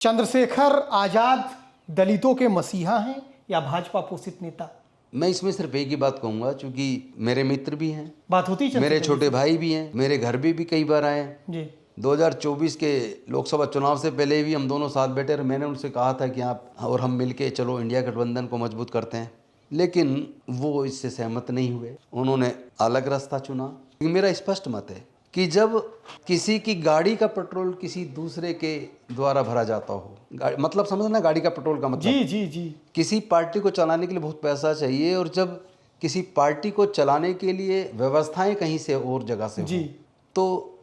चंद्रशेखर आजाद दलितों के मसीहा हैं या भाजपा पोषित नेता? मैं इसमें सिर्फ एक ही बात कहूंगा, क्योंकि मेरे मित्र भी हैं, बात होती है मेरे छोटे भाई भी हैं, मेरे घर भी कई बार आए हैं। जी 2024 के लोकसभा चुनाव से पहले भी हम दोनों साथ बैठे और मैंने उनसे कहा था कि आप और हम मिलके चलो इंडिया गठबंधन को मजबूत करते हैं, लेकिन वो इससे सहमत नहीं हुए। उन्होंने अलग रास्ता चुना। मेरा स्पष्ट मत है कि जब किसी की गाड़ी का पेट्रोल किसी दूसरे के द्वारा भरा जाता हो, मतलब समझना गाड़ी का पेट्रोल का मतलब, जी जी जी किसी पार्टी को चलाने के लिए बहुत पैसा चाहिए, और जब किसी पार्टी को चलाने के लिए व्यवस्थाएं कहीं से और जगह से जी हो, तो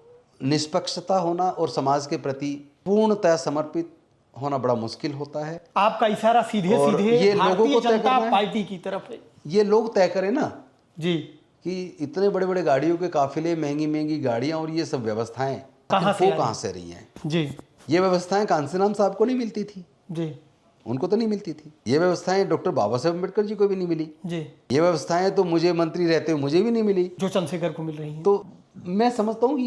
निष्पक्षता होना और समाज के प्रति पूर्णतः समर्पित होना बड़ा मुश्किल होता है। आपका इशारा सीधे और सीधे ये लोगों भारतीय को तय जनता करना है। पार्टी की तरफ है। ये लोग तय करें ना जी कि इतने बड़े बड़े गाड़ियों के काफिले, महंगी महंगी गाड़ियां और ये सब व्यवस्थाएं कहाँ से आई? कहाँ से रही हैं? जी ये व्यवस्थाएं कांसीराम साहब को नहीं मिलती थी, जी उनको तो नहीं मिलती थी। ये व्यवस्थाएं डॉक्टर बाबा साहेब अम्बेडकर जी को भी नहीं मिली। जी ये व्यवस्थाएं तो मुझे मंत्री रहते हुए मुझे भी नहीं मिली। जो चंद्रशेखर को मिल रही है। तो मैं समझता हूँ कि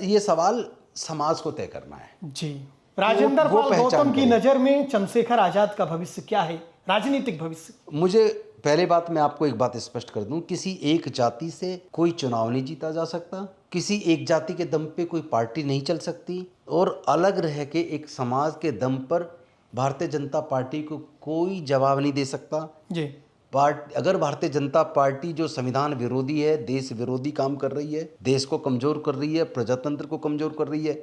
ये सवाल समाज को तय करना है। जी राजेंद्र वो पाल पहचान गौतम की करें। नजर में चंद्रशेखर आजाद का भविष्य क्या है, राजनीतिक भविष्य? मुझे पहले बात मैं आपको एक बात स्पष्ट कर दूं, किसी एक जाति से कोई चुनाव नहीं जीता जा सकता, किसी एक जाति के दम पे कोई पार्टी नहीं चल सकती, और अलग रह के एक समाज के दम पर भारतीय जनता पार्टी को कोई जवाब नहीं दे सकता। जी अगर भारतीय जनता पार्टी जो संविधान विरोधी है, देश विरोधी काम कर रही है, देश को कमजोर कर रही है, प्रजातंत्र को कमजोर कर रही है,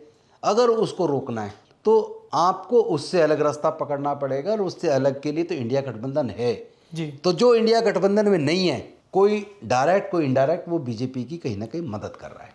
अगर उसको रोकना है तो आपको उससे अलग रास्ता पकड़ना पड़ेगा, और उससे अलग के लिए तो इंडिया गठबंधन है। जी तो जो इंडिया गठबंधन में नहीं है, कोई डायरेक्ट कोई इनडायरेक्ट, वो बीजेपी की कहीं ना कहीं मदद कर रहा है।